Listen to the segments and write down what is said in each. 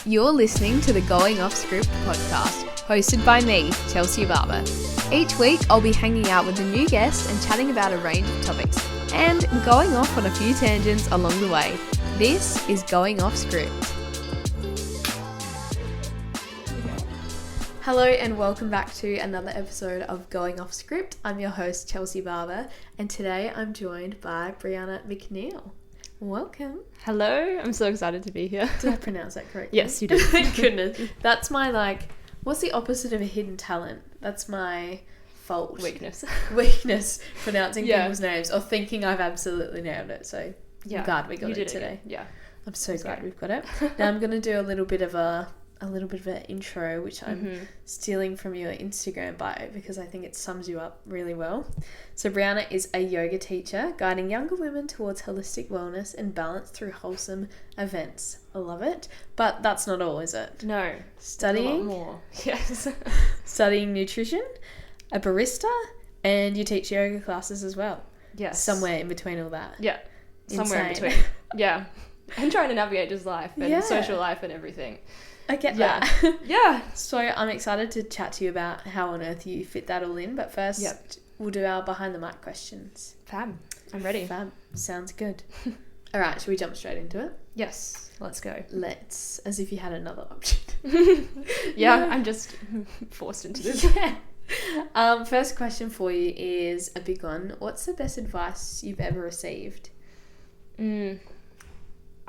You're listening to the Going Off Script podcast, hosted by me, Chelsea Barber. Each week, I'll be hanging out with a new guest and chatting about a range of topics, and going off on a few tangents along the way. This is Going Off Script. Hello and welcome back to another episode of Going Off Script. I'm your host, Chelsea Barber, and today I'm joined by Brianna McNeill. Welcome. Hello, I'm so excited to be here. Did I pronounce that correctly? Yes, you did. Thank goodness. That's my, what's the opposite of a hidden talent? That's my fault. Weakness, pronouncing people's names or thinking I've absolutely nailed it. So I'm glad we got it today. Yeah. I'm so glad we've got it. Now I'm going to do a little bit of an intro, which I'm stealing from your Instagram bio because I think it sums you up really well. So Brianna is a yoga teacher guiding younger women towards holistic wellness and balance through wholesome events. I love it. But that's not all, is it? No. Studying. A lot more. Yes. Studying nutrition, a barista, and you teach yoga classes as well. Yes. Somewhere in between all that. Yeah. Somewhere Insane. in between. Yeah. And trying to navigate just life and social life and everything. I get that. Yeah. So I'm excited to chat to you about how on earth you fit that all in. But first, we'll do our behind the mic questions. Fab. I'm ready. Fab. Sounds good. All right. Should we jump straight into it? Yes. Let's go. Let's. As if you had another option. Yeah. I'm just forced into this. Yeah. First question for you is a big one. What's the best advice you've ever received? I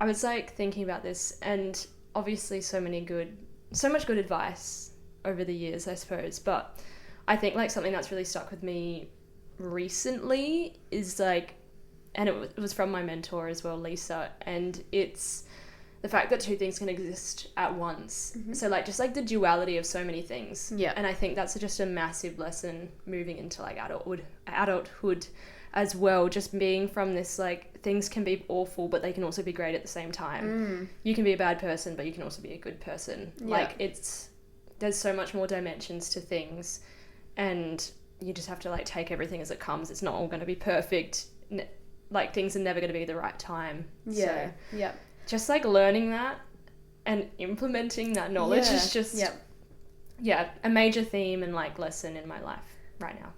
was thinking about this, and obviously so much good advice over the years, I suppose, but I think something that's really stuck with me recently is and it was from my mentor as well, Lisa, and it's the fact that two things can exist at once. So just the duality of so many things. Yeah. And I think that's just a massive lesson moving into adulthood as well, just being from this things can be awful but they can also be great at the same time. You can be a bad person but you can also be a good person. There's so much more dimensions to things, and you just have to take everything as it comes. It's not all going to be perfect. Things are never going to be the right time. Just learning that and implementing that knowledge is just a major theme and lesson in my life right now.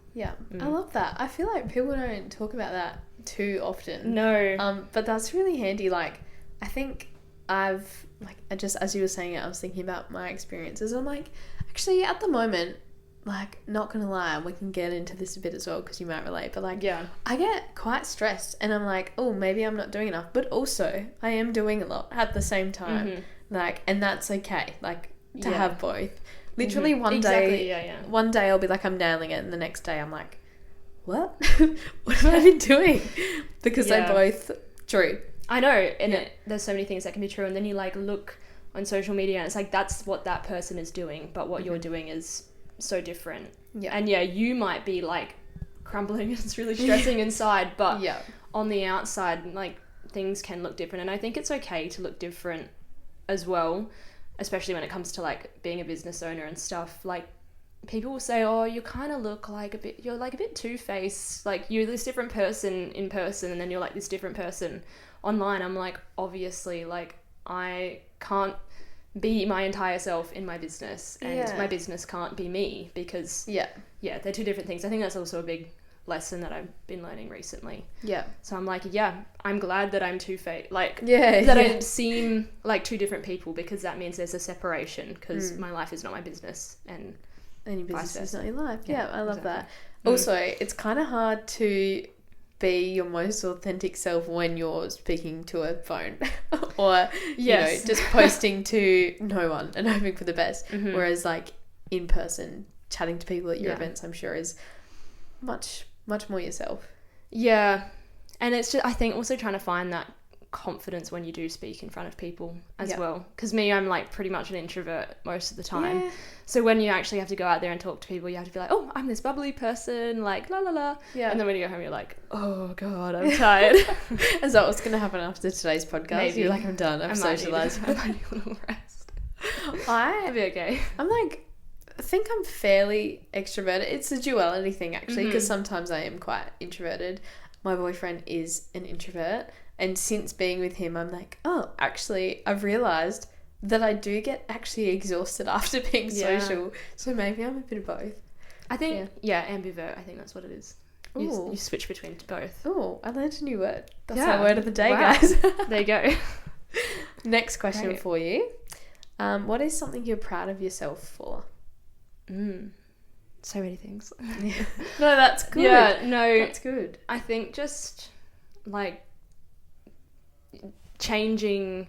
I love that. I feel like people don't talk about that too often. No. But that's really handy. I think I've just as you were saying it, I was thinking about my experiences. I'm actually at the moment, not gonna lie, we can get into this a bit as well because you might relate, but I get quite stressed and I'm oh, maybe I'm not doing enough, but also I am doing a lot at the same time. And that's okay, to have both. Literally one day I'll be I'm nailing it, and the next day I'm what? What have I been doing? Because they're both true. I know, and there's so many things that can be true, and then you look on social media and it's that's what that person is doing, but what you're doing is so different. And you might be crumbling and it's really stressing inside, but on the outside things can look different, and I think it's okay to look different as well, especially when it comes to being a business owner and stuff. People will say, oh, you kind of look you're a bit two-faced, you're this different person in person and then you're this different person online. I'm obviously I can't be my entire self in my business, and my business can't be me, because they're two different things. I think that's also a big lesson that I've been learning recently. So I'm I'm glad that I'm two-faced, I seem two different people, because that means there's a separation, because my life is not my business and your business is not your life. I love that. Also, it's kind of hard to be your most authentic self when you're speaking to a phone or you know, just posting to no one and hoping for the best, whereas in person chatting to people at your events, I'm sure, is much more yourself. And it's just, I think, also trying to find that confidence when you do speak in front of people as well, because I'm pretty much an introvert most of the time, so when you actually have to go out there and talk to people, you have to be oh, I'm this bubbly person, la la la, and then when you go home you're oh god, I'm tired. Is that what's going to happen after today's podcast? Maybe. You're I'm done, I've socialised. I might need a little rest. I'll be okay. I'm I think I'm fairly extroverted. It's a duality thing actually, because sometimes I am quite introverted. My boyfriend is an introvert, and since being with him I'm oh, actually I've realised that I do get actually exhausted after being Yeah. social. So maybe I'm a bit of both. I think, ambivert. I think that's what it is. You Ooh. switch between both. Oh, I learned a new word. That's Yeah. our word of the day, Wow. guys. There you go. Next question Great. for you. What is something you're proud of yourself for? So many things. No, that's good. Yeah, no. That's good. I think just like changing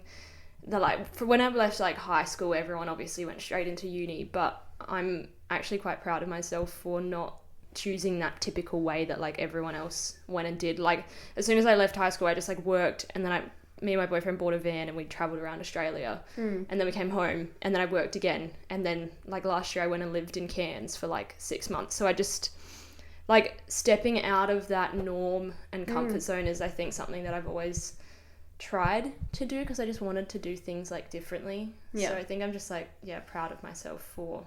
the for when I left like high school, everyone obviously went straight into uni, but I'm actually quite proud of myself for not choosing that typical way that like everyone else went and did. Like as soon as I left high school, I just like worked, and then me and my boyfriend bought a van and we travelled around Australia, and then we came home, and then I worked again, and then like last year I went and lived in Cairns for like 6 months. So I just like stepping out of that norm and comfort zone is I think something that I've always tried to do, because I just wanted to do things like differently. So I think I'm just like proud of myself for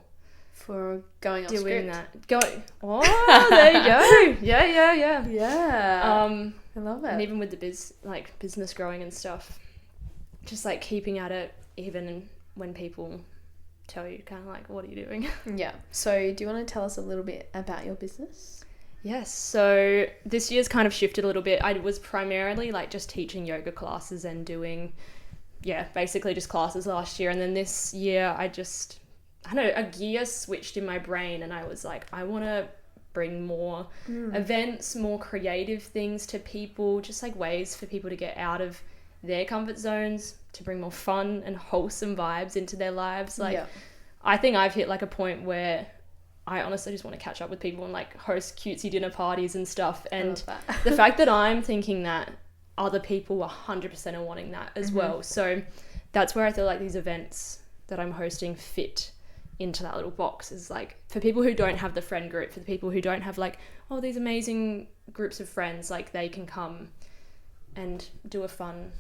going off doing script. that. Oh, there you go. Yeah. Yeah. I love it. And even with the business growing and stuff, just like keeping at it even when people tell you kind of like, what are you doing? Yeah. So do you want to tell us a little bit about your business? Yes. So this year's kind of shifted a little bit. I was primarily like just teaching yoga classes and doing, basically just classes last year. And then this year I don't know, a gear switched in my brain, and I was like, I want to bring more events, more creative things to people, just like ways for people to get out of their comfort zones, to bring more fun and wholesome vibes into their lives. Like, I think I've hit like a point where I honestly just want to catch up with people and like host cutesy dinner parties and stuff. And the fact that I'm thinking that, other people 100% are wanting that as well. So that's where I feel like these events that I'm hosting fit into that little box, is like for people who don't have the friend group, for the people who don't have like, oh, these amazing groups of friends, like they can come and do a fun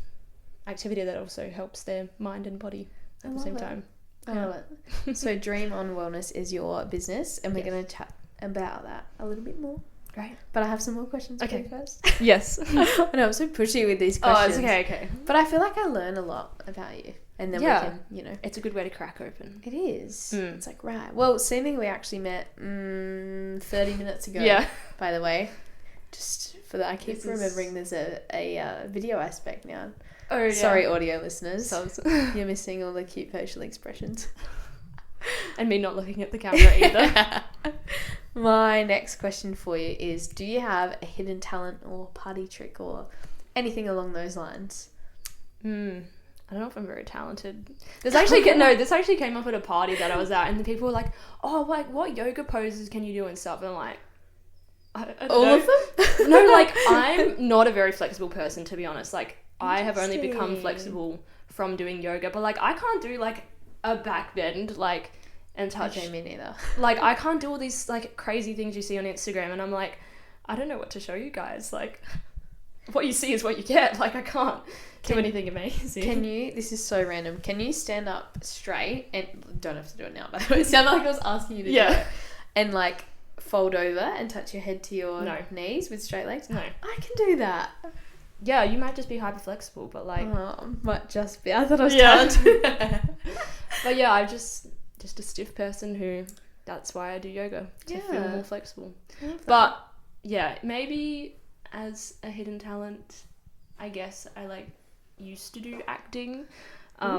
activity that also helps their mind and body at the same time. I love it. So Dream On Wellness is your business, and we're going to chat about that a little bit more. Great. But I have some more questions for you first. Yes. I know, I'm so pushy with these questions. Oh, it's okay. But I feel like I learn a lot about you. And then we can, It's a good way to crack open. It is. It's like, right. Well, seeming we actually met 30 minutes ago, by the way. Just for that, I keep remembering there's a video aspect now. Oh, yeah. Sorry, audio listeners. You're missing all the cute facial expressions. And me not looking at the camera either. My next question for you is, do you have a hidden talent or party trick or anything along those lines? I don't know if I'm very talented. This actually came up at a party that I was at, and the people were like, oh, like what yoga poses can you do and stuff? And I'm like, I don't all know. of them? No, like I'm not a very flexible person, to be honest. Like I have only become flexible from doing yoga, but like I can't do like a back bend like and touch. Okay, me neither. Like I can't do all these like crazy things you see on Instagram, and I'm like, I don't know what to show you guys. Like what you see is what you get. Like I can't do anything amazing. Can you, this is so random, can you stand up straight, and don't have to do it now by the way, it sounded like I was asking you to do it, and like fold over and touch your head to your knees with straight legs? No. I can do that. Yeah, you might just be hyper flexible, but like might just be, I thought I was talented. But yeah, I'm just a stiff person who, that's why I do yoga, to feel more flexible. But yeah, maybe as a hidden talent, I guess I like used to do acting. I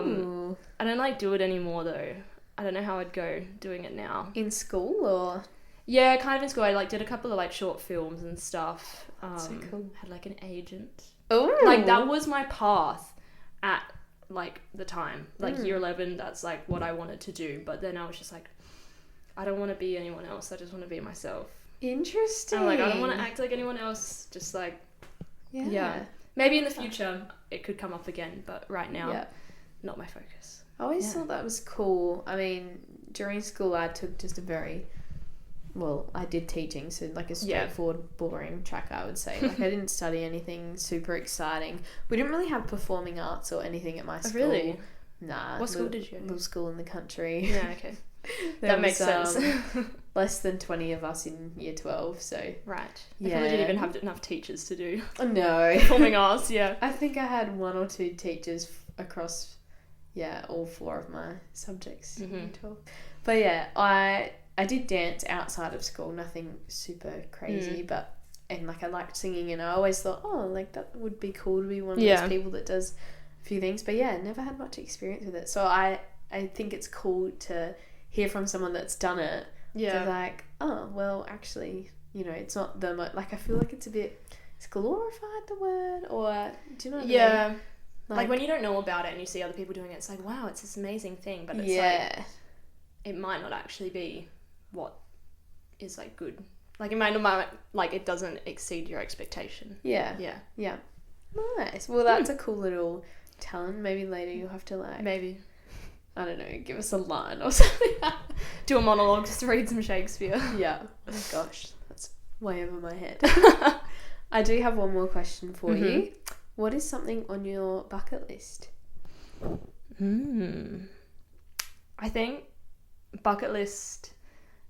don't like do it anymore though. I don't know how I'd go doing it now. In school or? Yeah, kind of in school. I like did a couple of like short films and stuff. So cool. Had like an agent. Oh, like that was my path at like the time, like year 11. That's like what I wanted to do. But then I was just like, I don't want to be anyone else. I just want to be myself. Interesting. I'm like, I don't want to act like anyone else. Just like, maybe in the future it could come up again, but right now, not my focus. I always thought that was cool. I mean, during school I took just I did teaching, so like a straightforward, boring track, I would say. Like I didn't study anything super exciting. We didn't really have performing arts or anything at my school. Really? Nah. What school did you? Little school in the country. Yeah, okay. That makes sense. Less than 20 of us in year 12, so... Right. I probably didn't even have enough teachers to do no performing arts, I think I had one or two teachers across all 4 of my subjects in Mm-hmm. 12. But yeah, I did dance outside of school, nothing super crazy, but and like I liked singing, and I always thought, oh, like that would be cool to be one of those people that does a few things. But yeah, never had much experience with it. So I think it's cool to hear from someone that's done it. Yeah. So like, oh, well, actually, you know, it's not like I feel like it's a bit, it's glorified the word, or do you know what I mean? Like when you don't know about it and you see other people doing it, it's like, wow, it's this amazing thing, but it's like, it might not actually be what is like good. Like it might not, like it doesn't exceed your expectation. Yeah. Nice. Well, that's a cool little talent. Maybe later you'll have to like, Maybe. I don't know, give us a line or something. Do a monologue, just read some Shakespeare. Yeah. Oh gosh, that's way over my head. I do have one more question for you. What is something on your bucket list? I think bucket list,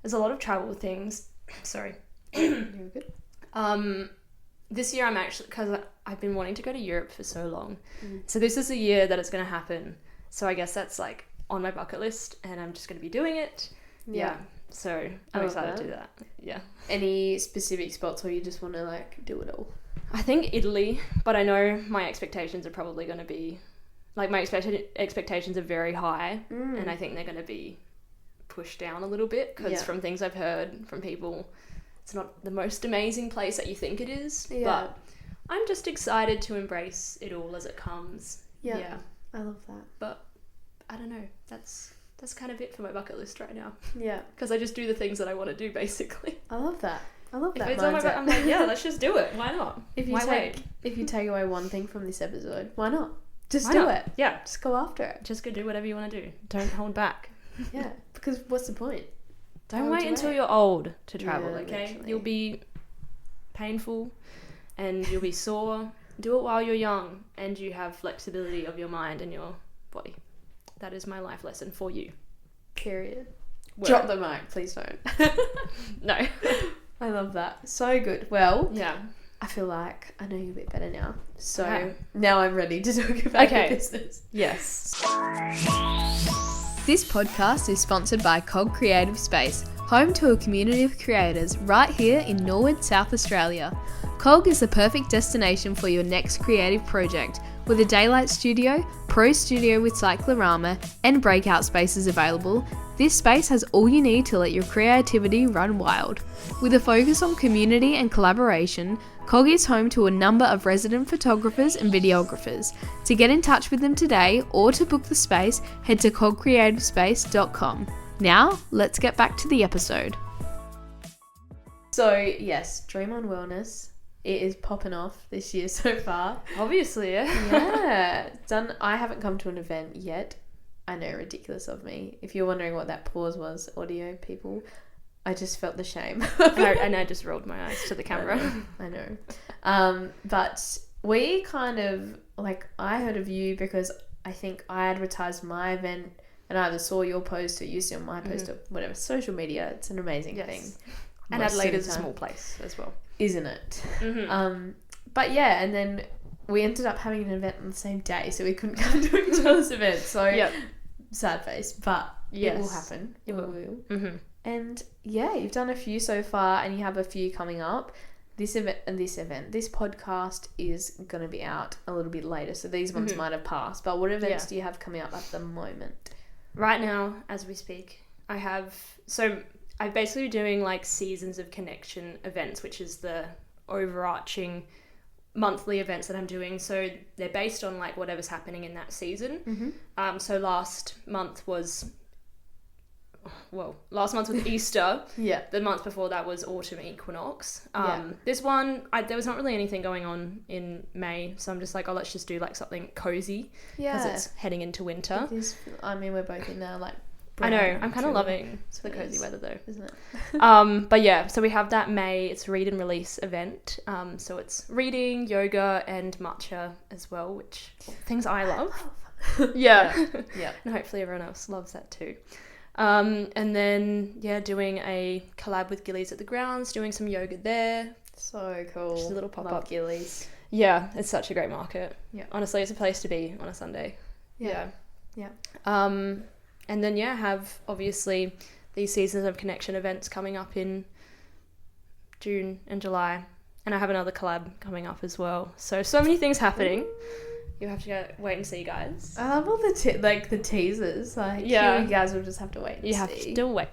there's a lot of travel things. Sorry. You're good. This year I'm actually, because I've been wanting to go to Europe for so long. So this is the year that it's going to happen. So I guess that's like on my bucket list and I'm just going to be doing it. Yeah. So I'm excited to do that. Yeah. Any specific spots, or you just want to like do it all? I think Italy, but I know my expectations are probably going to be, like my expectations are very high, and I think they're going to be pushed down a little bit because from things I've heard from people, it's not the most amazing place that you think it is, but I'm just excited to embrace it all as it comes. Yeah. I love that. But I don't know, that's kind of it for my bucket list right now. Yeah. Because I just do the things that I want to do, basically. I love that. I love that. If it's on my bucket, I'm like, yeah, let's just do it. Why not? If you take away one thing from this episode, why not? Just Why do not? it. Yeah. Just go after it. Just go do whatever you want to do. Don't hold back. Yeah. Because what's the point? Don't wait until you're old to travel, Yeah, okay? literally. You'll be painful and you'll be sore. Do it while you're young and you have flexibility of your mind and your body. That is my life lesson for you. Period. Word. Drop the mic, please don't. No. I love that. So good. Well, Yeah. I feel like I know you a bit better now. So Okay. now I'm ready to talk about Okay. your business. Yes. This podcast is sponsored by Cog Creative Space, home to a community of creators right here in Norwood, South Australia. Cog is the perfect destination for your next creative project, with a daylight studio, pro studio with cyclorama, and breakout spaces available. This space has all you need to let your creativity run wild. With a focus on community and collaboration, Cog is home to a number of resident photographers and videographers. To get in touch with them today or to book the space, head to cogcreativespace.com. Now, let's get back to the episode. So, yes, Dream on Wellness. It is popping off this year so far. Obviously, yeah. Yeah. Done. I haven't come to an event yet. I know, ridiculous of me. If you're wondering what that pause was, audio people, I just felt the shame. and I just rolled my eyes to the camera. I know. But we kind of, like, I heard of you because I think I advertised my event and I either saw your post or used it on my post or whatever. Social media, it's an amazing thing. And Most of Adelaide the is a time. small place as well. Isn't it? But yeah, and then we ended up having an event on the same day, so we couldn't come to each other's event. So sad face, but it will happen. It will. And yeah, you've done a few so far, and you have a few coming up. This podcast is going to be out a little bit later, so these ones might have passed. But what events do you have coming up at the moment? Right now, as we speak, I'm basically doing like Seasons of Connection events, which is the overarching monthly events that I'm doing. So they're based on like whatever's happening in that season. So last month was Easter. Yeah. The month before that was autumn equinox. This one, there was not really anything going on in May, so I'm just like, let's just do like something cozy because it's heading into winter. We're both in now, like. I know, I'm kind of loving the cozy weather though. Isn't it? But yeah, so we have that May, it's read and release event. So it's reading, yoga and matcha as well, which things I love. Yeah. And hopefully everyone else loves that too. And then, doing a collab with Gillies at the Grounds, doing some yoga there. So cool. Just a little pop-up. Love Gillies. Yeah, it's such a great market. Yeah. Honestly, it's a place to be on a Sunday. Yeah. Yeah. And then have obviously these Seasons of Connection events coming up in June and July, and I have another collab coming up as well. So many things happening. You have to wait and see, guys. I love all the the teasers. Like, you guys will just have to wait and see. You have to wait.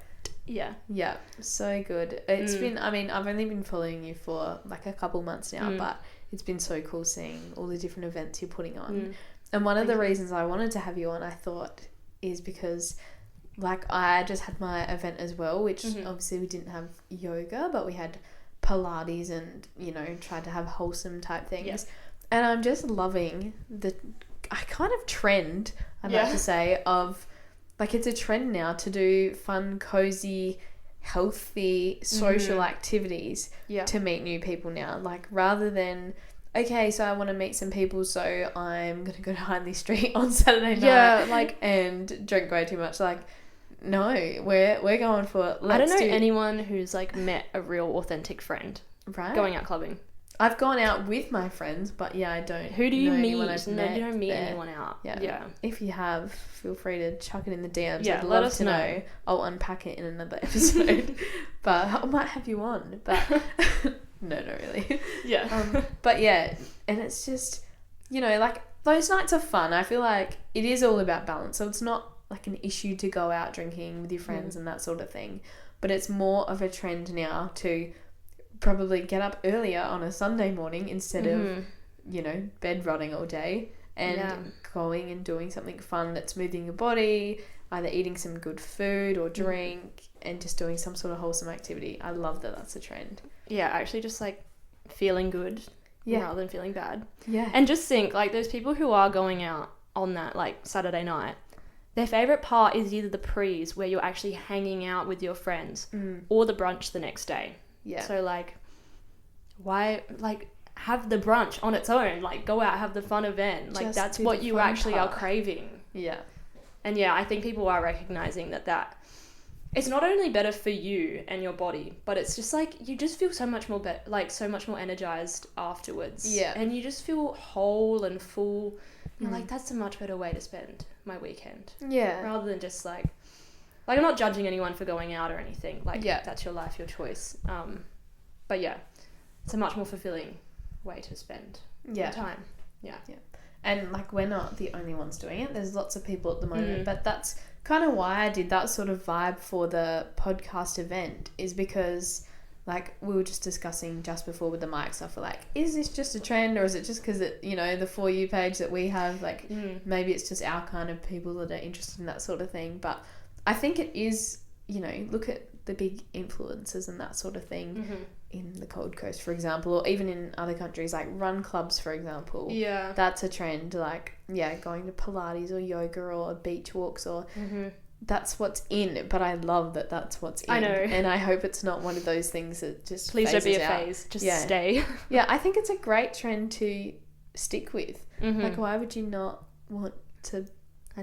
Yeah. Yeah, so good. It's been, I mean, I've only been following you for like a couple months now, but it's been so cool seeing all the different events you're putting on. And one of the reasons I wanted to have you on, I thought, is because like I just had my event as well, which obviously we didn't have yoga, but we had Pilates and, you know, tried to have wholesome type things. Yeah. And I'm just loving the kind of trend, I'd like to say, of like it's a trend now to do fun, cozy, healthy social activities to meet new people now. Like rather than, okay, so I want to meet some people, so I'm going to go to Hindley Street on Saturday night and drink way too much. Like, no, we're going for, I don't know anyone who's like met a real authentic friend going out clubbing. I've gone out with my friends, but I don't. Who do you meet? You don't meet anyone out. Yeah. If you have, feel free to chuck it in the DMs. I'd love to know. I'll unpack it in another episode. But I might have you on. But no, not really. Yeah. But yeah, and it's just, you know, like those nights are fun. I feel like it is all about balance. So it's not like an issue to go out drinking with your friends and that sort of thing. But it's more of a trend now to probably get up earlier on a Sunday morning instead of, you know, bed rotting all day and going and doing something fun that's moving your body, either eating some good food or drink and just doing some sort of wholesome activity. I love that that's a trend. Yeah, actually just like feeling good rather than feeling bad. Yeah. And just think like those people who are going out on that like Saturday night, their favourite part is either the prees where you're actually hanging out with your friends or the brunch the next day. Yeah. So, like, why, like, have the brunch on its own? Like, go out, have the fun event. Like, that's what you actually are craving. Yeah. And, I think people are recognising that it's not only better for you and your body, but it's just, like, you just feel so much more, so much more energised afterwards. Yeah. And you just feel whole and full. You're like, that's a much better way to spend my weekend. Yeah. Rather than just, like, I'm not judging anyone for going out or anything. Like, that's your life, your choice. But it's a much more fulfilling way to spend your time. Yeah. And, like, we're not the only ones doing it. There's lots of people at the moment. But that's kind of why I did that sort of vibe for the podcast event, is because, like, we were just discussing just before with the mic stuff. We're like, is this just a trend, or is it just because it, you know, the For You page that we have, like, maybe it's just our kind of people that are interested in that sort of thing. But I think it is, you know, look at the big influencers and that sort of thing in the Gold Coast, for example, or even in other countries, like run clubs, for example. Yeah. That's a trend, like, going to Pilates or yoga or beach walks or... That's what's in, but I love that that's what's in. I know. And I hope it's not one of those things that just Please don't be a out. phase. Just stay. Yeah, I think it's a great trend to stick with. Like, why would you not want to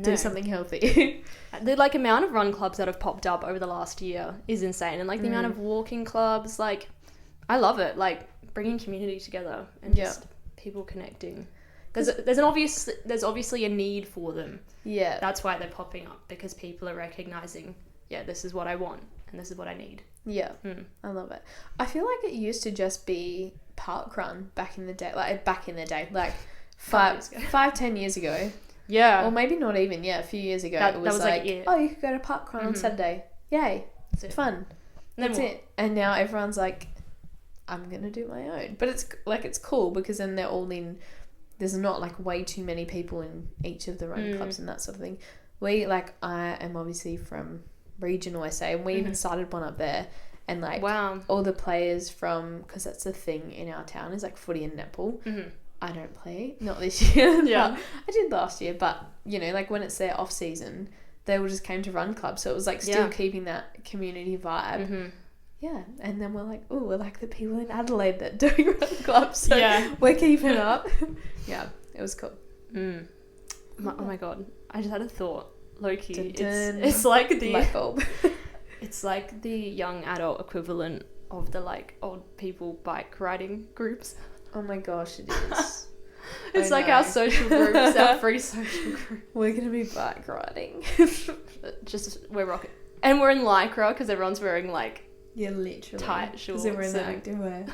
do something healthy? The, like, amount of run clubs that have popped up over the last year is insane. And, like, the amount of walking clubs, like, I love it. Like, bringing community together and just people connecting. There's obviously a need for them. Yeah. That's why they're popping up, because people are recognising, this is what I want and this is what I need. Yeah. I love it. I feel like it used to just be parkrun back in the day. Like 5-10 years ago. Yeah. Or maybe not even, a few years ago. It was like oh, you could go to parkrun on Saturday. Yay. It's fun. That's it. And now everyone's like, I'm going to do my own. But it's like, it's cool because then they're all in... There's not, like, way too many people in each of the run clubs and that sort of thing. I am obviously from regional SA, and we even started one up there. And, like, all the players from... Because that's the thing in our town, is, like, footy and netball. I don't play. Not this year. Yeah. I did last year. But, you know, like, when it's their off-season, they all just came to run clubs. So it was, like, still keeping that community vibe. Yeah, and then we're like, oh, we're like the people in Adelaide that are doing run clubs, so we're keeping up. It was cool. Oh my god, I just had a thought, low-key. It's like the light bulb. It's like the young adult equivalent of the, like, old people bike riding groups. Oh my gosh, it is. It's like our social groups, our free social group. We're going to be bike riding. We're rocking. And we're in Lycra because everyone's wearing like Yeah, literally. tight shorts. Because we're in the activewear.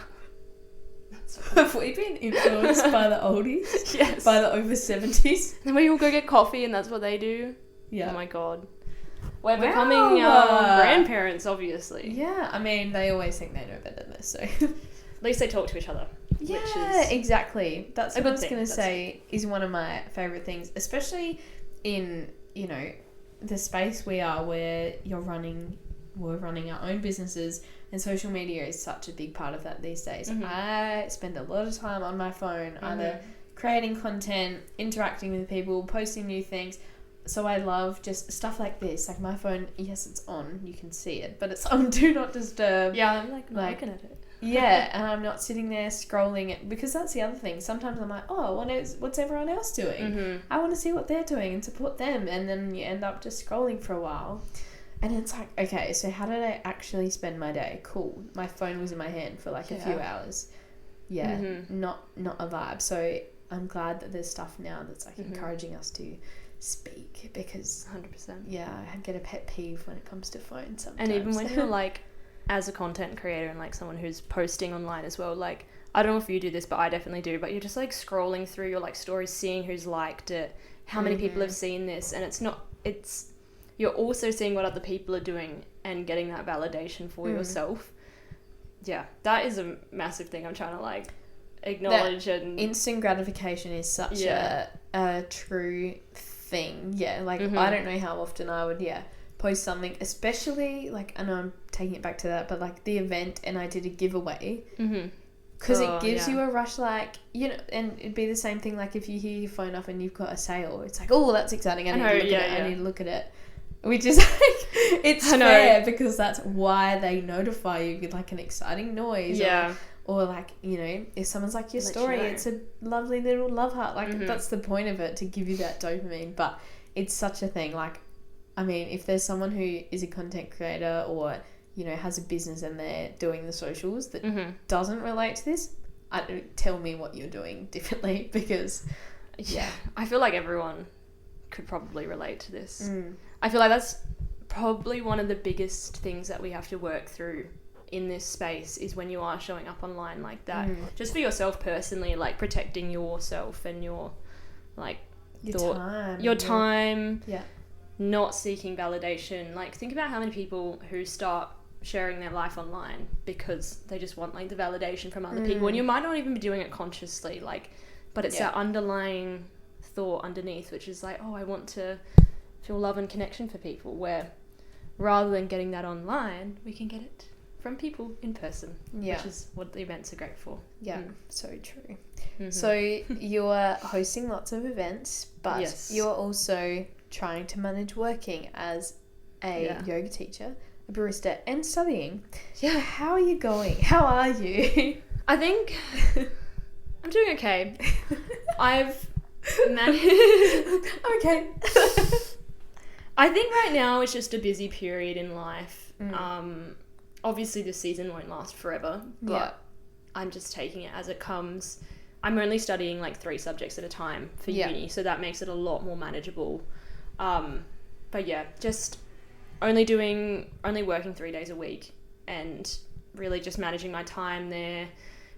Have we been influenced by the oldies? Yes. By the over 70s? Then we all go get coffee and that's what they do. Yeah. Oh my god. We're becoming grandparents, obviously. Yeah, I mean, they always think they know better than this, so... At least they talk to each other. Yeah, exactly. That's what I was going to say is one of my favourite things, especially in, you know, the space we are where we're running our own businesses, and social media is such a big part of that these days. Mm-hmm. I spend a lot of time on my phone, either creating content, interacting with people, posting new things. So I love just stuff like this. Like my phone, yes, it's on, you can see it, but it's on Do Not Disturb. Yeah, I'm like looking at it. Yeah, and I'm not sitting there scrolling it, because that's the other thing. Sometimes I'm like, oh, what's everyone else doing? Mm-hmm. I want to see what they're doing and support them, and then you end up just scrolling for a while. And it's like, okay, so how did I actually spend my day? Cool. My phone was in my hand for like a few hours. Yeah, not a vibe. So I'm glad that there's stuff now that's like encouraging us to speak, because 100%. yeah, I get a pet peeve when it comes to phones sometimes. And even when you're like, as a content creator and like someone who's posting online as well, like I don't know if you do this, but I definitely do, but you're just like scrolling through your like stories, seeing who's liked it, how many people have seen this, and you're also seeing what other people are doing and getting that validation for yourself. Yeah, that is a massive thing I'm trying to like acknowledge. That and instant gratification is such a true thing. Yeah, like I don't know how often I would post something, especially like, I know I'm taking it back to that, but like the event, and I did a giveaway, because it gives you a rush, like, you know. And it'd be the same thing like if you hear your phone up and you've got a sale, it's like, oh, that's exciting, I need to look at it, which is like, it's fair, because that's why they notify you with like an exciting noise, or like, you know, if someone's like your story, it's a lovely little love heart, like that's the point of it, to give you that dopamine. But it's such a thing, like, I mean, if there's someone who is a content creator, or, you know, has a business and they're doing the socials that doesn't relate to this, tell me what you're doing differently, because I feel like everyone could probably relate to this. I feel like that's probably one of the biggest things that we have to work through in this space, is when you are showing up online like that, just for yourself personally, like protecting yourself and your like your time, not seeking validation. Like, think about how many people who start sharing their life online because they just want like the validation from other people, and you might not even be doing it consciously, like, but it's that underlying thought underneath, which is like, oh, I want to feel love and connection for people, where rather than getting that online, we can get it from people in person, which is what the events are great for. So true. So you're hosting lots of events, but you're also trying to manage working as a yoga teacher, a barista, and studying. How are you going? How are you? I think I'm doing okay. I've managed okay. I think right now it's just a busy period in life. Obviously this season won't last forever, but I'm just taking it as it comes. I'm only studying like 3 subjects at a time for uni, so that makes it a lot more manageable. But yeah, just only working 3 days a week, and really just managing my time there,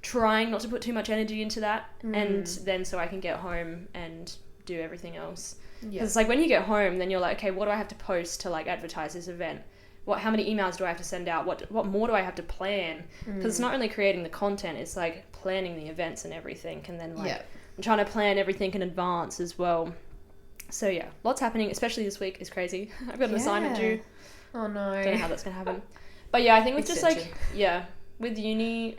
trying not to put too much energy into that, and then so I can get home and do everything else. Because it's like, when you get home, then you're like, okay, what do I have to post to like advertise this event? How many emails do I have to send out? What more do I have to plan? Because it's not only creating the content, it's like planning the events and everything, and then like I'm trying to plan everything in advance as well. So yeah, lots happening, especially this week is crazy. I've got an assignment due. Oh no. Don't know how that's gonna happen. But yeah, I think with just like with uni,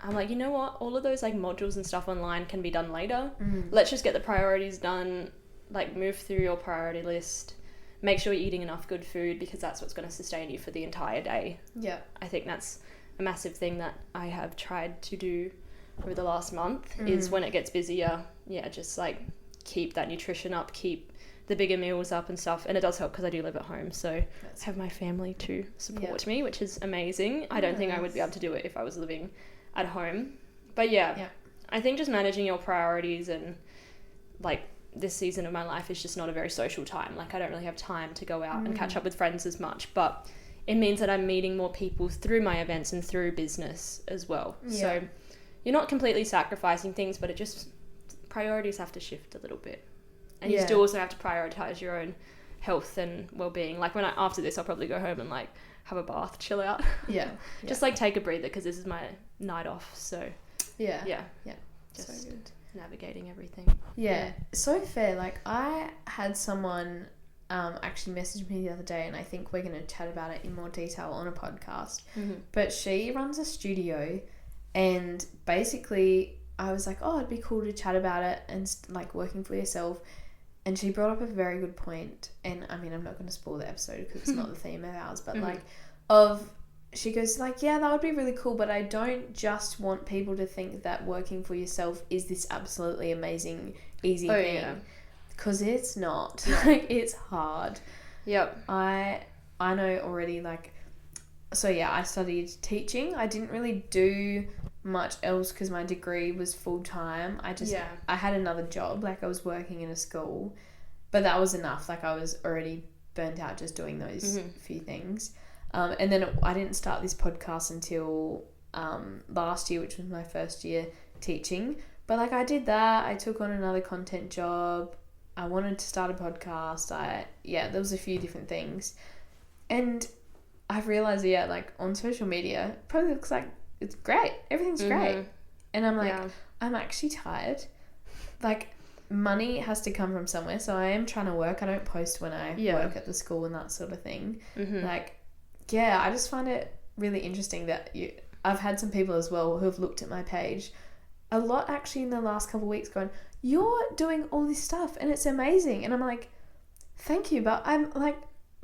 I'm like, you know what? All of those like modules and stuff online can be done later. Let's just get the priorities done. Like, move through your priority list. Make sure you're eating enough good food, because that's what's going to sustain you for the entire day. Yeah. I think that's a massive thing that I have tried to do over the last month, is when it gets busier, just like keep that nutrition up, keep the bigger meals up and stuff. And it does help because I do live at home, so I have my family to support me, which is amazing. I don't think I would be able to do it if I was living at home. But I think just managing your priorities and like this season of my life is just not a very social time. Like I don't really have time to go out and catch up with friends as much, but it means that I'm meeting more people through my events and through business as well. Yeah. So you're not completely sacrificing things, but it just, priorities have to shift a little bit. And you still also have to prioritize your own health and well-being. Like after this, I'll probably go home and like have a bath, chill out. Yeah. Just like take a breather, because this is my night off. So Yeah. just so good. navigating everything. Yeah, so fair. Like I had someone actually message me the other day, and I think we're going to chat about it in more detail on a podcast. But she runs a studio, and basically I was like, oh, it'd be cool to chat about it and like working for yourself. And she brought up a very good point, and I mean, I'm not going to spoil the episode because it's not the theme of ours, but like she goes like, yeah, that would be really cool, but I don't just want people to think that working for yourself is this absolutely amazing, easy thing. Yeah. Because it's not. Like, it's hard. Yep. I know already, like, so yeah, I studied teaching. I didn't really do much else because my degree was full-time. I had another job, like I was working in a school, but that was enough. Like I was already burnt out just doing those few things. And then I didn't start this podcast until last year, which was my first year teaching. But like I did that. I took on another content job. I wanted to start a podcast. There was a few different things. And I've realised, like on social media, it probably looks like it's great. Everything's great. And I'm like, I'm actually tired. Like, money has to come from somewhere. So I am trying to work. I don't post when I work at the school and that sort of thing. Like, yeah, I just find it really interesting that I've had some people as well who have looked at my page a lot actually in the last couple of weeks going, you're doing all this stuff and it's amazing. And I'm like, thank you, but I'm like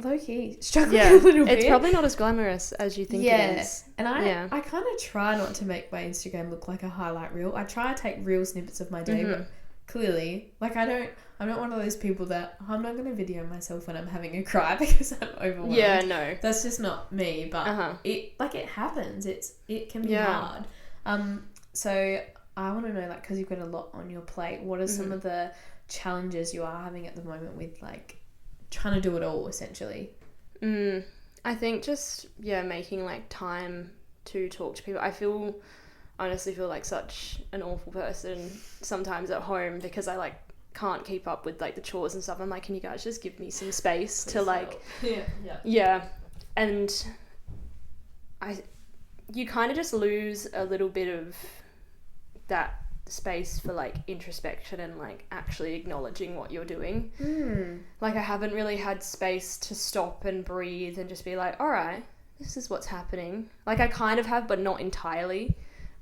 low-key struggling a little bit. It's probably not as glamorous as you think it is. And I kind of try not to make my Instagram look like a highlight reel. I try to take real snippets of my day, but clearly, like I'm not one of those people that I'm not going to video myself when I'm having a cry because I'm overwhelmed. Yeah, no. That's just not me, but it happens. It can be hard. So I want to know, like, because you've got a lot on your plate, what are some of the challenges you are having at the moment with, like, trying to do it all, essentially? I think just, making, like, time to talk to people. I honestly feel like such an awful person sometimes at home because I, like, can't keep up with, like, the chores and stuff. I'm like, can you guys just give me some space to, like... And you kind of just lose a little bit of that space for, like, introspection and, like, actually acknowledging what you're doing. Like, I haven't really had space to stop and breathe and just be like, all right, this is what's happening. Like, I kind of have, but not entirely.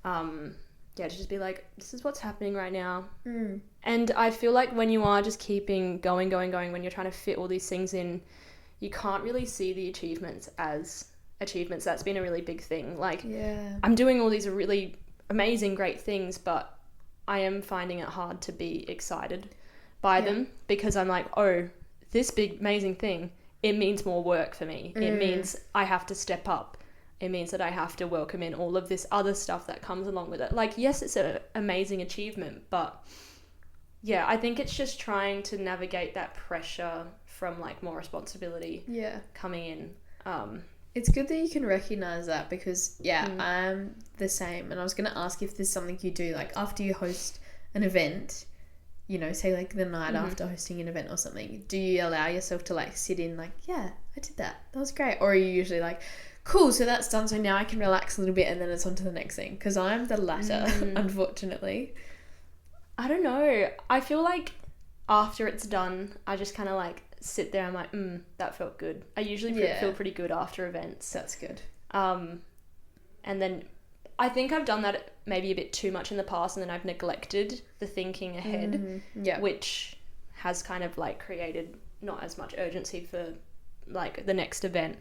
To just be like, this is what's happening right now. And I feel like when you are just keeping going, when you're trying to fit all these things in, you can't really see the achievements as achievements. That's been a really big thing. Like, I'm doing all these really amazing, great things, but I am finding it hard to be excited by them because I'm like, oh, this big, amazing thing, it means more work for me. It means I have to step up. It means that I have to welcome in all of this other stuff that comes along with it. Like, yes, it's an amazing achievement, but I think it's just trying to navigate that pressure from, like, more responsibility coming in. It's good that you can recognise that because, I'm the same. And I was going to ask if there's something you do, like, after you host an event, you know, say, like, the night after hosting an event or something, do you allow yourself to, like, sit in, like, I did that. That was great. Or are you usually like, cool, so that's done, so now I can relax a little bit and then it's on to the next thing? Because I'm the latter, unfortunately. I don't know. I feel like after it's done, I just kind of, like, sit there. I'm like, that felt good. I usually feel pretty good after events. That's good. And then I think I've done that maybe a bit too much in the past, and then I've neglected the thinking ahead, which has kind of, like, created not as much urgency for, like, the next event.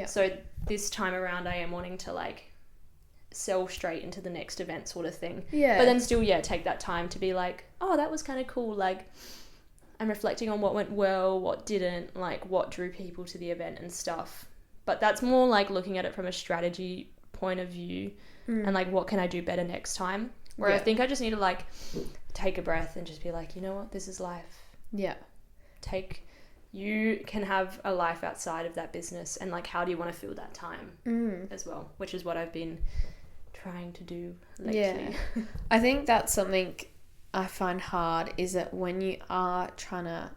So this time around I am wanting to, like, sell straight into the next event sort of thing. But then still, take that time to be like, oh, that was kind of cool. Like, I'm reflecting on what went well, what didn't, like, what drew people to the event and stuff. But that's more like looking at it from a strategy point of view and, like, what can I do better next time? Where I think I just need to like take a breath and just be like, you know what, this is life. Yeah. You can have a life outside of that business, and like, how do you want to fill that time as well, which is what I've been trying to do lately. Yeah. I think that's something I find hard, is that when you are trying to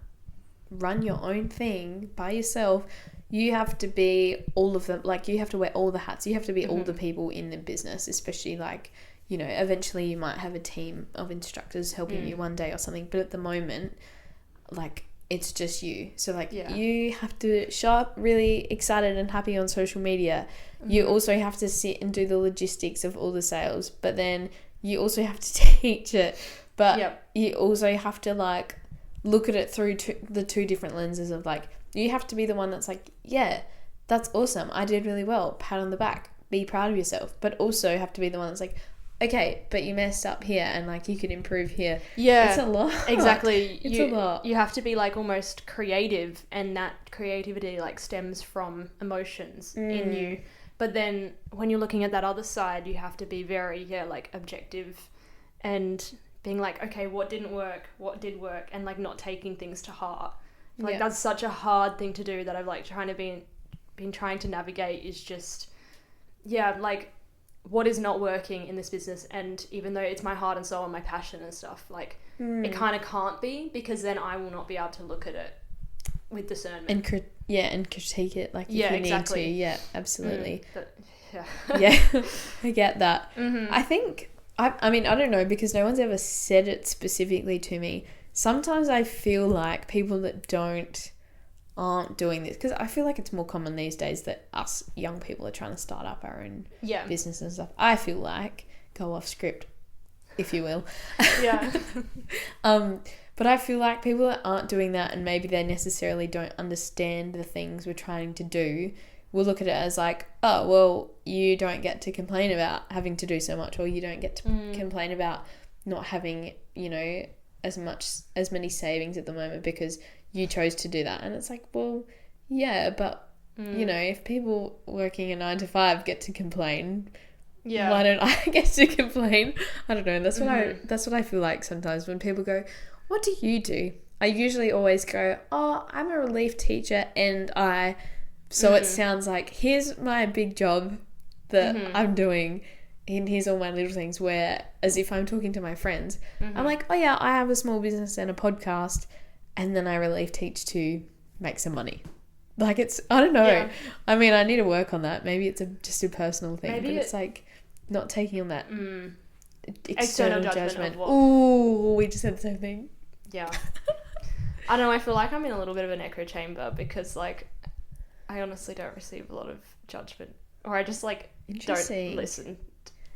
run your own thing by yourself, you have to be all of them. Like, you have to wear all the hats. You have to be all the people in the business, especially like, you know, eventually you might have a team of instructors helping you one day or something. But at the moment, like, it's just you. So like you have to show up really excited and happy on social media. You also have to sit and do the logistics of all the sales, but then you also have to teach it. But you also have to like look at it through the two different lenses of like, you have to be the one that's like, yeah, that's awesome, I did really well, pat on the back, be proud of yourself. But also have to be the one that's like, okay, but you messed up here and like you could improve here. Yeah, it's a lot. Exactly. It's a lot. You have to be like almost creative, and that creativity like stems from emotions in you. But then when you're looking at that other side, you have to be very like objective and being like, okay, what didn't work, what did work, and like not taking things to heart. Like that's such a hard thing to do that I've like been trying to navigate, is just like, what is not working in this business. And even though it's my heart and soul and my passion and stuff, like it kind of can't be, because then I will not be able to look at it with discernment and critique it like if you exactly. need to. Yeah, absolutely. Yeah, I get that. I think I mean, I don't know, because no one's ever said it specifically to me. Sometimes I feel like people that aren't doing this, because I feel like it's more common these days that us young people are trying to start up our own business and stuff. I feel like, go off script, if you will. But I feel like people that aren't doing that, and maybe they necessarily don't understand the things we're trying to do, will look at it as like, oh, well, you don't get to complain about having to do so much, or you don't get to complain about not having, you know, as many savings at the moment because you chose to do that. And it's like, well, yeah, but you know, if people working a 9 to 5 get to complain, why don't I get to complain? I don't know. That's what I feel like sometimes when people go, what do you do? I usually always go, oh, I'm a relief teacher, and so it sounds like, here's my big job that I'm doing, and here's all my little things, where as if I'm talking to my friends, I'm like, oh yeah, I have a small business and a podcast, and then I relief teach to make some money. Like, it's, I don't know. Yeah. I mean, I need to work on that. Maybe it's just a personal thing, but it's like not taking on that external judgment. Ooh, we just said the same thing. Yeah. I don't know, I feel like I'm in a little bit of an echo chamber, because like I honestly don't receive a lot of judgment, or I just like don't listen,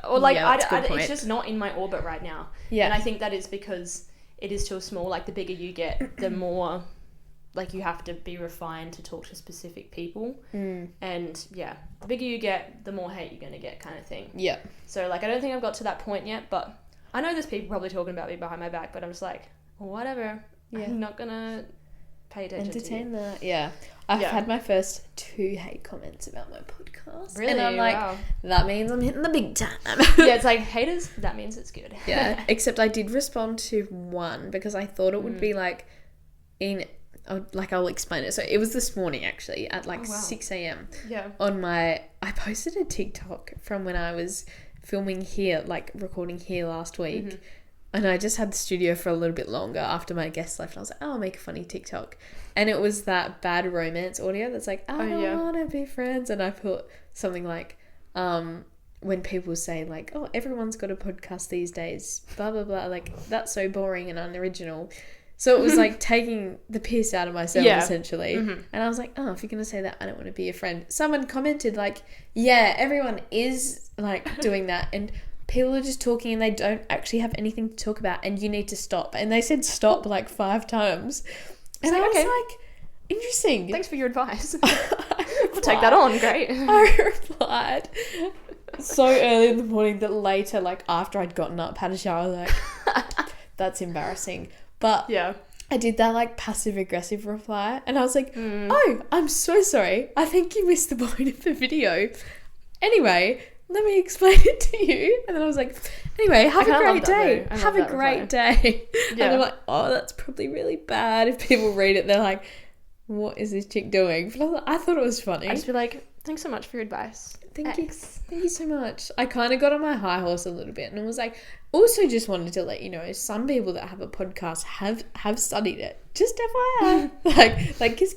or like it's just not in my orbit right now. And I think that is because it is too small. Like, the bigger you get, the more like you have to be refined to talk to specific people, and the bigger you get, the more hate you're gonna get, kind of thing. So like, I don't think I've got to that point yet, but I know there's people probably talking about me behind my back, but I'm just like, whatever. I'm not gonna pay attention entertain to you. that. I've had my first 2 hate comments about my podcast. Really? And I'm like, that means I'm hitting the big time. It's like, haters, that means it's good. Except I did respond to one, because I thought it would be like I'll explain it. So it was this morning, actually, at like 6 a.m. I posted a TikTok from when I was filming here, like recording here last week. And I just had the studio for a little bit longer after my guests left. And I was like, oh, I'll make a funny TikTok. And it was that bad romance audio that's like, I don't want to be friends. And I put something like, when people say like, oh, everyone's got a podcast these days, blah, blah, blah. Like, that's so boring and unoriginal. So it was like taking the piss out of myself, essentially. And I was like, oh, if you're going to say that, I don't want to be your friend. Someone commented like, yeah, everyone is like doing that. And people are just talking and they don't actually have anything to talk about, and you need to stop. And they said stop like 5 times. And I was like, interesting. Thanks for your advice. We'll take that on. Great. I replied so early in the morning that later, like after I'd gotten up, had a shower, like, that's embarrassing. But I did that like passive aggressive reply, and I was like, oh, I'm so sorry. I think you missed the point of the video. Anyway, let me explain it to you. And then I was like, anyway, have a great day. Have a great day. Yeah. And I'm like, oh, that's probably really bad. If people read it, they're like, what is this chick doing? But I thought it was funny. I just be like, thanks so much for your advice. Thank you so much. I kind of got on my high horse a little bit, and I was like, also just wanted to let you know, some people that have a podcast have studied it. Just FYI. like kiss.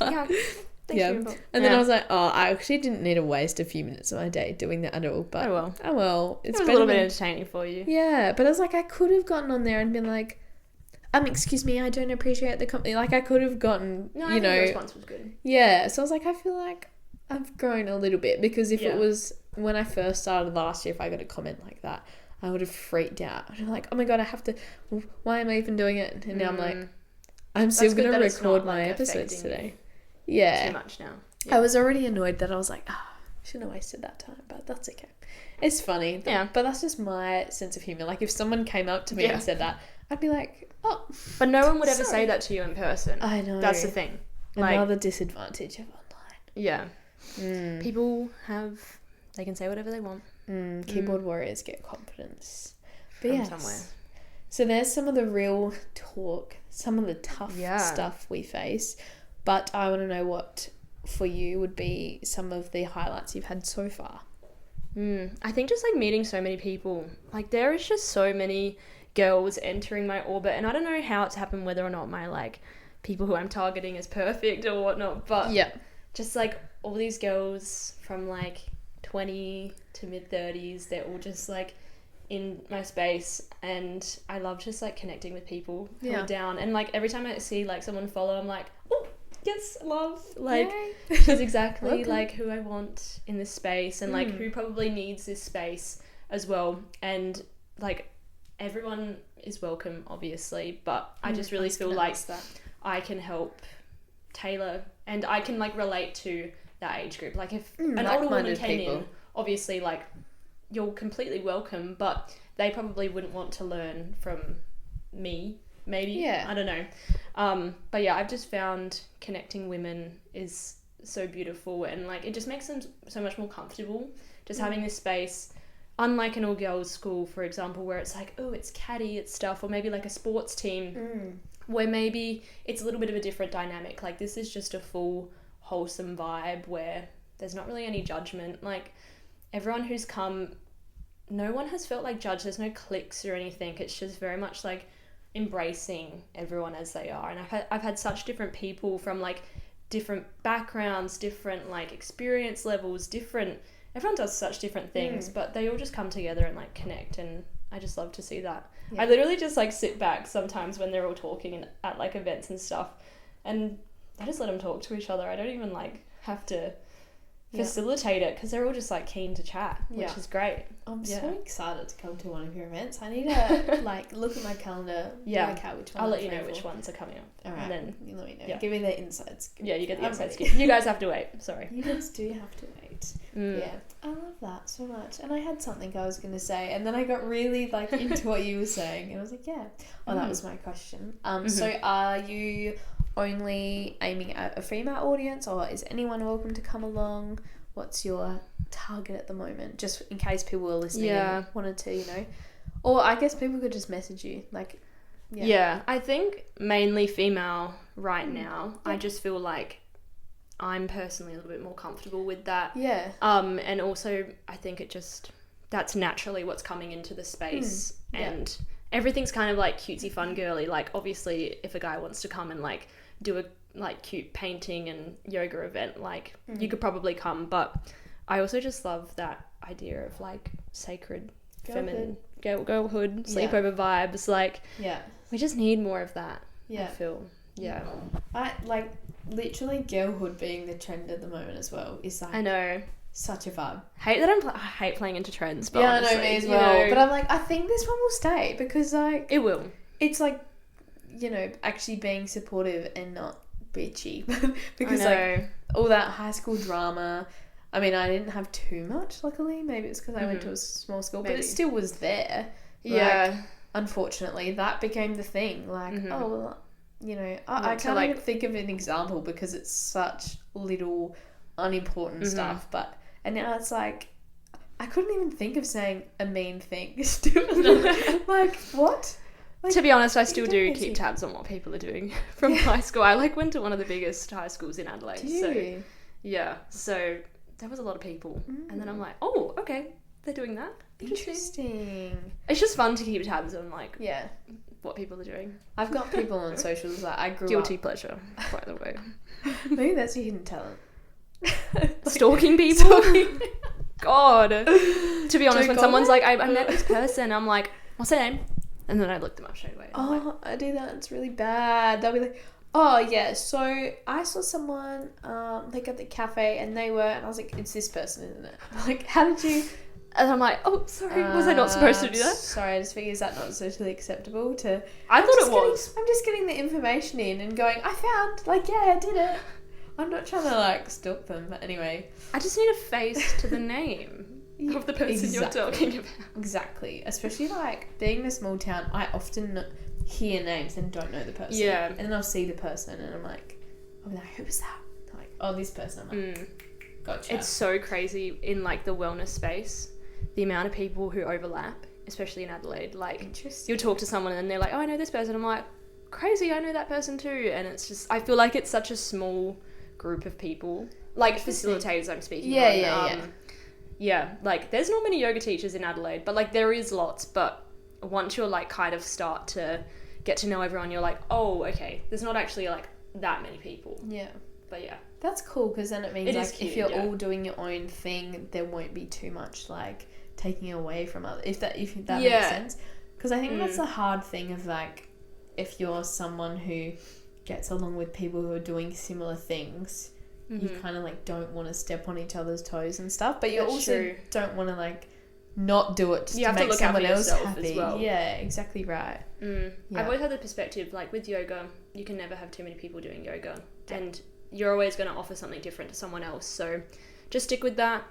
Yeah. Thanks for your book. And then I was like, oh, I actually didn't need to waste a few minutes of my day doing that at all. But oh well. It was a little bit entertaining for you. Yeah, but I was like, I could have gotten on there and been like, excuse me, I don't appreciate the company. Like, I could have gotten, I think the response was good. Yeah, so I was like, I feel like I've grown a little bit, because if it was when I first started last year, if I got a comment like that, I would have freaked out. I'm like, oh my God, I have to, why am I even doing it? And now I'm like, I'm still going to record my episodes today. Yeah. Too much now. Yeah. I was already annoyed that I was like, shouldn't have wasted that time, but that's okay. It's funny. But that's just my sense of humour. Like, if someone came up to me and said that, I'd be like, oh. But no one would ever say that to you in person. I know. That's the thing. Another disadvantage of online. Yeah. People they can say whatever they want. Keyboard warriors get confidence. But from somewhere. So there's some of the real talk, some of the tough stuff we face. But I want to know what, for you, would be some of the highlights you've had so far. I think just, like, meeting so many people. Like, there is just so many girls entering my orbit. And I don't know how it's happened, whether or not my, like, people who I'm targeting is perfect or whatnot. But just, like, all these girls from, like, 20 to mid-30s, they're all just, like, in my space. And I love just, like, connecting with people who are down. And, like, every time I see, like, someone follow, I'm like, oh, yes, love, like, she's exactly like who I want in this space, and like who probably needs this space as well. And like, everyone is welcome, obviously, but I just really feel like I can help tailor, and I can like relate to that age group. Like, if an older woman came in, obviously, like, you're completely welcome, but they probably wouldn't want to learn from me. Maybe. I don't know. But yeah, I've just found connecting women is so beautiful, and like, it just makes them so much more comfortable, just having this space, unlike an all-girls school, for example, where it's like, oh, it's catty, it's stuff, or maybe like a sports team where maybe it's a little bit of a different dynamic. Like, this is just a full wholesome vibe where there's not really any judgment. Like, everyone who's come, no one has felt like judged. There's no cliques or anything. It's just very much like embracing everyone as they are. And I've had such different people from like different backgrounds, different like experience levels, everyone does such different things, but they all just come together and like connect, and I just love to see that. I literally just like sit back sometimes when they're all talking at like events and stuff, and I just let them talk to each other. I don't even like have to facilitate it, because they're all just like keen to chat, which is great. I'm so excited to come to one of your events. I need to like look at my calendar, work out which one. I'll let you know which ones are coming up. All right, and then you let me know. Give me the insides. Yeah, you get the insides. You guys have to wait. Sorry. You guys do have to wait. Yeah, I love that so much. And I had something I was going to say, and then I got really like into what you were saying, and I was like, that was my question. So are you only aiming at a female audience, or is anyone welcome to come along? What's your target at the moment, just in case people are listening and wanted to, or I guess people could just message you, like, I think mainly female right now. I just feel like I'm personally a little bit more comfortable with that, and also I think that's naturally what's coming into the space, and everything's kind of like cutesy fun girly. Like, obviously if a guy wants to come and like do a like cute painting and yoga event, like you could probably come, but I also just love that idea of like sacred feminine girlhood sleepover vibes. Like, we just need more of that. I feel I like literally girlhood being the trend at the moment as well is like, I know, such a vibe. I hate playing into trends, but honestly, I know, me as well, but I'm like, I think this one will stay, because like it will, it's like, actually being supportive and not bitchy. Because like all that high school drama, I mean, I didn't have too much, luckily. Maybe it's because I went to a small school, but it still was there. Like, unfortunately, that became the thing. Like, I can't even think of an example because it's such little unimportant stuff. And now it's like, I couldn't even think of saying a mean thing. Like, what? Like, to be honest, I still you do don't keep see- tabs on what people are doing from high school. I like went to one of the biggest high schools in Adelaide. Do So you? yeah. So there was a lot of people. And then I'm like, oh, okay, they're doing that. Interesting. It's just fun to keep tabs on like Yeah. what people are doing. I've got people on socials that I grew Guilty up... pleasure, by the way. Maybe that's your hidden talent. Stalking people. Stalking. God. To be honest, you when call someone's that? like, I met this person, I'm like, what's their name? And then I look them up straight away. I'm like, Oh, I do that. It's really bad. They'll be like, oh, yeah, so I saw someone, like, at the cafe, and they were... And I was like, it's this person, isn't it? Like, how did you... and I'm like, oh, sorry, was I not supposed to do that? Sorry, I just figured, is that not socially acceptable to... I thought it was. I'm just getting the information in and going, I found, like, yeah, I did it. I'm not trying to, like, stalk them, but anyway. I just need a face to the name of the person you're talking about. Exactly. Especially, like, being in a small town, I often hear names and don't know the person. Yeah. And then I'll see the person and I'm like, I'll be like, who was that? They're like, oh, this person. I'm like, gotcha. It's so crazy in, like, the wellness space, the amount of people who overlap, especially in Adelaide. Like, interesting. you'll talk to someone and they're like, oh, I know this person. I'm like, crazy, I know that person too. And it's just, I feel like it's such a small group of people. Like, facilitators I'm speaking on. Yeah, like, there's not many yoga teachers in Adelaide, but, like, there is lots. But once you're, like, kind of start to get to know everyone, you're like, oh, okay, there's not actually, like, that many people. Yeah. But, yeah. That's cool, because then it means, It like, is cute, if you're yeah. all doing your own thing, there won't be too much, like, taking away from others, if that Yeah. makes sense. Because I think that's the hard thing of, like, if you're someone who gets along with people who are doing similar things, you kind of, like, don't want to step on each other's toes and stuff, but you That's also true. don't want to, like, not do it just You to have to make look out for someone else yourself happy. as well. Yeah, exactly right. Yeah. Yeah. I've always had the perspective, like, with yoga, you can never have too many people doing yoga. And you're always going to offer something different to someone else. So just stick with that.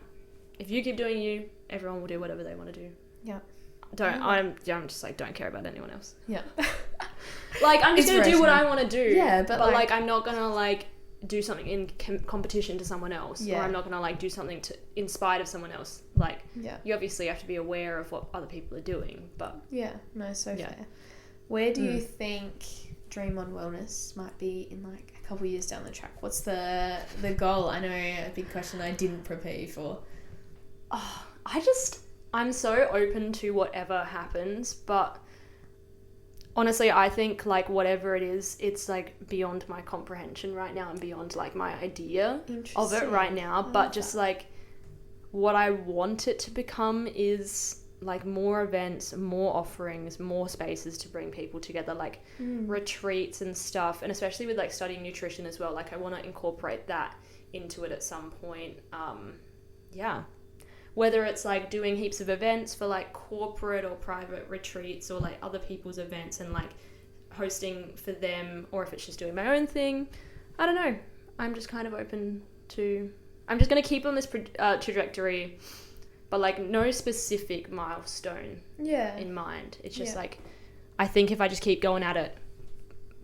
If you keep doing you, everyone will do whatever they want to do. Yeah. I'm just like, don't care about anyone else. Yeah. Like, I'm just going to do what I Inspirational. want to do. Yeah, but, like, I'm not going to, like, do something in competition to someone else. Yeah. Or I'm not going to, like, do something in spite of someone else. Like, Yeah. you obviously have to be aware of what other people are doing. But Yeah, no, so Yeah. fair. Where do you think Dream on Wellness might be in, like, a couple of years down the track? What's the goal? I know a big question I didn't prepare you for. I'm so open to whatever happens, but honestly, I think, like, whatever it is, it's, like, beyond my comprehension right now and beyond, like, my idea of it right now. But just, like, what I want it to become is, like, more events, more offerings, more spaces to bring people together, like, retreats and stuff. And especially with, like, studying nutrition as well, like, I want to incorporate that into it at some point. Yeah. Whether it's, like, doing heaps of events for, like, corporate or private retreats or, like, other people's events and, like, hosting for them, or if it's just doing my own thing. I don't know. I'm just kind of open to... I'm just going to keep on this trajectory, but, like, no specific milestone in mind. It's just, like, I think if I just keep going at it,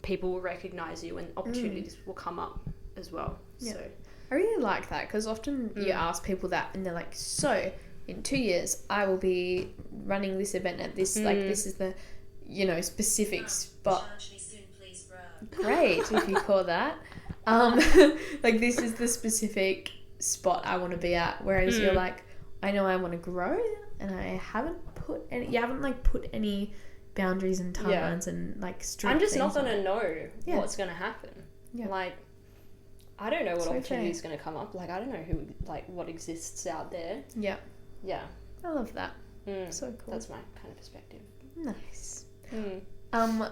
people will recognise you and opportunities will come up as well. Yeah. So... I really like that, because often you ask people that and they're like, so in 2 years I will be running this event at this, like, this is the, you know, specific spot. Charge me soon, please, bro. Great, if you call that. Like, this is the specific spot I want to be at, whereas you're like, I know I want to grow, and I haven't put any boundaries and timelines and, like, strict I'm just things not on going to it. know what's going to happen. Yeah. Like, I don't know what So opportunity is going to come up. Like, I don't know who, like, what exists out there. Yeah, Yeah. I love that. So cool. That's my kind of perspective. Nice.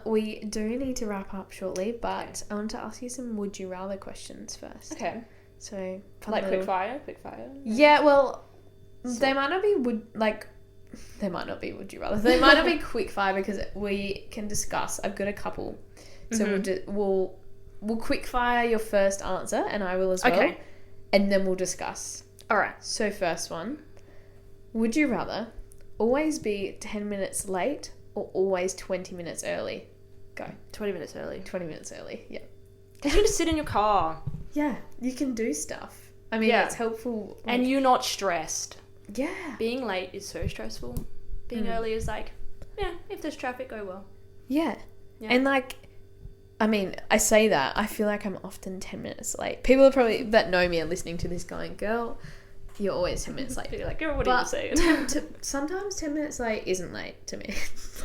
We do need to wrap up shortly, but Okay. I want to ask you some would you rather questions first. Okay. So, fun Like, little- quick fire? Yeah, well, they might not be would you rather. They might not be quick fire, because we can discuss. I've got a couple, so we'll quick fire your first answer, and I will as well. Okay. And then we'll discuss. All right. So, first one, would you rather always be 10 minutes late or always 20 minutes early? Go. 20 minutes early. 20 minutes early. Yeah. Because you can just sit in your car. Yeah, you can do stuff. I mean, Yeah. it's helpful. And you're not stressed. Yeah. Being late is so stressful. Being early is like, yeah, if there's traffic, go well. Yeah. Yeah. And like, I mean, I say that, I feel like I'm often 10 minutes late. People are probably, that know me, are listening to this going, girl, you're always 10 minutes late. You're like, girl, what are you saying? Sometimes 10 minutes late isn't late to me.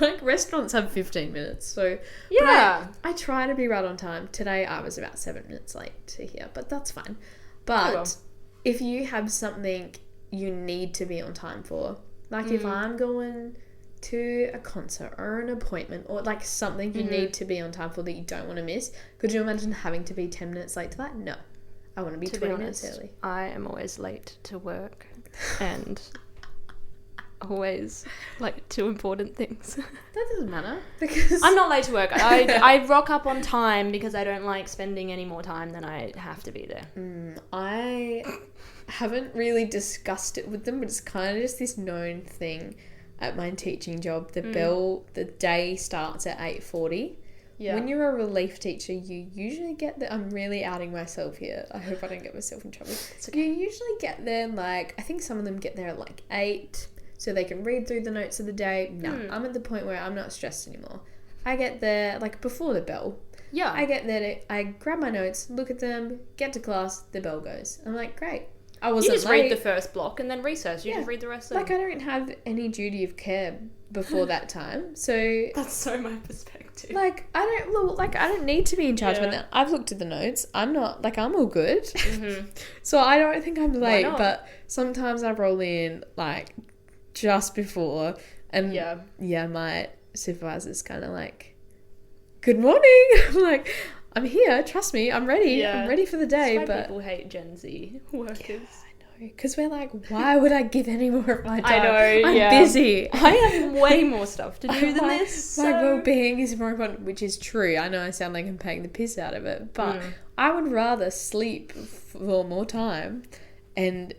Like, restaurants have 15 minutes, so... Yeah. I try to be right on time. Today, I was about 7 minutes late to here, but that's fine. But if you have something you need to be on time for, like if I'm going to a concert or an appointment or like something you need to be on time for that you don't want to miss, could you imagine having to be 10 minutes late to that? No. I want to be 20 minutes early. I am always late to work and always like 2 important things. That doesn't matter because I'm not late to work. I rock up on time because I don't like spending any more time than I have to be there. I haven't really discussed it with them, but it's kind of just this known thing at my teaching job. The day starts at 8:40. Yeah. When you're a relief teacher, you usually get there. I'm really outing myself here. I hope I don't get myself in trouble. So you usually get there like, I think some of them get there at like 8 so they can read through the notes of the day. No, I'm at the point where I'm not stressed anymore. I get there like before the bell. Yeah. I get there, I grab my notes, look at them, get to class, the bell goes. I'm like, great. I wasn't You just late. read the first block and then recess. You just read the rest of Like, I don't have any duty of care before that time. So that's so my perspective. Like, I don't need to be in charge of that. I've looked at the notes. I'm not, like, I'm all good. So I don't think I'm late, but sometimes I roll in, like, just before. And, my supervisor's kind of like, good morning. I'm like, I'm here. Trust me. I'm ready. Yeah. I'm ready for the day. That's why but people hate Gen Z workers. Yeah, I know. Because we're like, why would I give any more of my time? I know. I'm busy. I have way more stuff to do than this. My well-being is more important, which is true. I know I sound like I'm paying the piss out of it, but I would rather sleep for more time and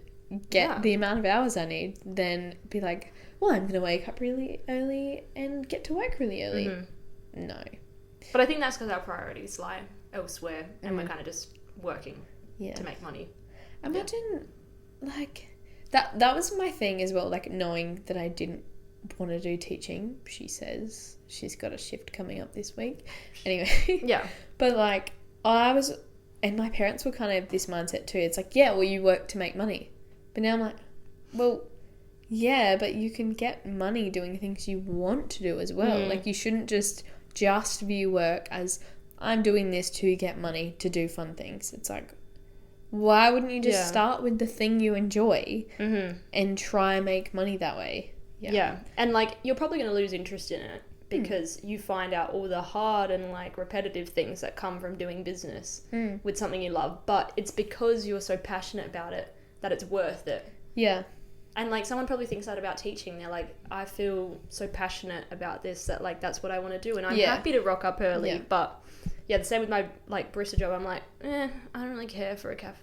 get the amount of hours I need than be like, well, I'm going to wake up really early and get to work really early. No. But I think that's because our priorities lie elsewhere and we're kind of just working to make money. Imagine, like, that was my thing as well, like, knowing that I didn't want to do teaching. She says she's got a shift coming up this week. Anyway. Yeah. But, like, and my parents were kind of this mindset too. It's like, yeah, well, you work to make money. But now I'm like, well, yeah, but you can get money doing things you want to do as well. Like, you shouldn't just view work as, I'm doing this to get money to do fun things. It's like, why wouldn't you just start with the thing you enjoy and try and make money that way? Yeah. And, like, you're probably going to lose interest in it because you find out all the hard and, like, repetitive things that come from doing business with something you love. But it's because you're so passionate about it that it's worth it. Yeah. And, like, someone probably thinks that about teaching. They're like, I feel so passionate about this that, like, that's what I want to do. And I'm happy to rock up early. Yeah. But, the same with my, like, barista job. I'm like, I don't really care for a cafe.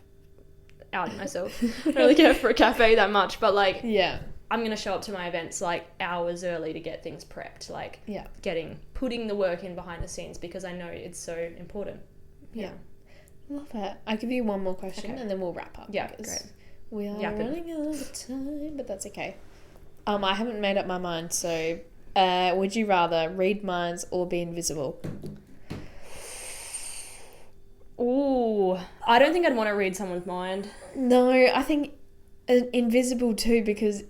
Outing myself. I don't really care for a cafe that much. But, like, I'm going to show up to my events, like, hours early to get things prepped. Like, putting the work in behind the scenes because I know it's so important. Yeah. Love it. I'll give you one more question and then we'll wrap up. Yeah, great. We are running out of time, but that's okay. I haven't made up my mind, so would you rather read minds or be invisible? Ooh, I don't think I'd want to read someone's mind. No, I think invisible too, because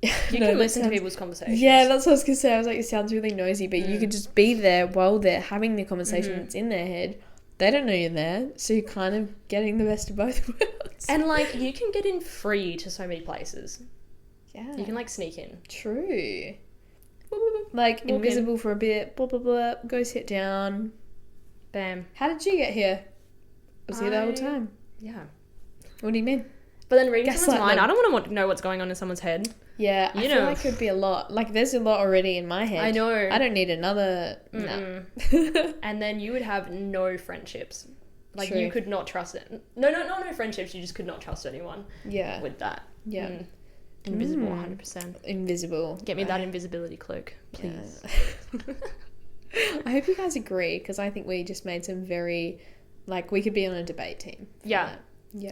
you can listen to people's conversations. Yeah, that's what I was going to say. I was like, it sounds really nosy, but you could just be there while they're having the conversation that's in their head. They don't know you're there, so you're kind of getting the best of both worlds. And, like, you can get in free to so many places. Yeah. You can, like, sneak in. True. Like, walk invisible in for a bit, blah, blah, blah, go sit down. Bam. How did you get here? I was here the whole time. Yeah. What do you mean? But then reading someone's mind, I don't want to know what's going on in someone's head. Yeah, I feel like it would be a lot. Like, there's a lot already in my head. I know. I don't need another... No. And then you would have no friendships. Like, you could not trust it. No friendships. You just could not trust anyone. Yeah. With that. Yeah. Invisible, 100%. Invisible. Get me that invisibility cloak, please. Yeah. I hope you guys agree, because I think we just made some very... Like, we could be on a debate team. Yeah.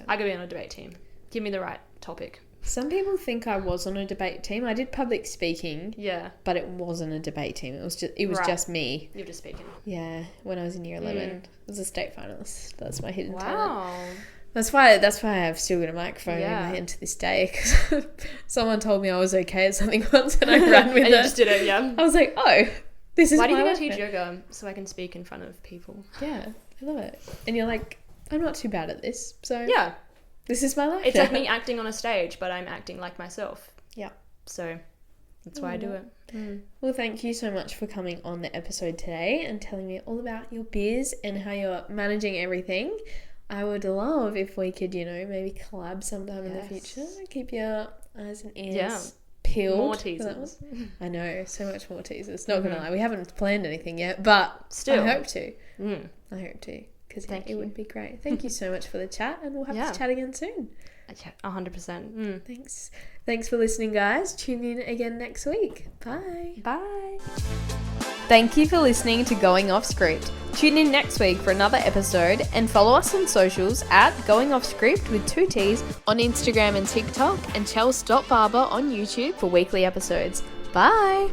I could be on a debate team. Give me the right topic. Some people think I was on a debate team. I did public speaking. Yeah. But it wasn't a debate team. It was just me. You were just speaking. Yeah, when I was in year 11. I was a state finalist. That's my hidden talent. Wow. That's why I've still got a microphone in my hand to this day, because someone told me I was okay at something once and I ran with it. And you just did it, yeah. I was like, oh, this is why do you my think I life teach yoga? So I can speak in front of people. Yeah, I love it. And you're like, I'm not too bad at this, so yeah, this is my life. It's like me acting on a stage, but I'm acting like myself. Yeah. So that's why I do it. Well, thank you so much for coming on the episode today and telling me all about your biz and how you're managing everything. I would love if we could, maybe collab sometime in the future. Keep your eyes and ears peeled. More teasers. I know, so much more teasers. Not gonna lie, we haven't planned anything yet, but still, I hope to. I hope to, because it would be great. Thank you so much for the chat, and we'll have to chat again soon. Yeah, 100%. Thanks for listening, guys. Tune in again next week. Bye. Bye. Thank you for listening to Going Off Script. Tune in next week for another episode and follow us on socials at Going Off Script with 2 T's on Instagram and TikTok, and Chels.Barber on YouTube for weekly episodes. Bye.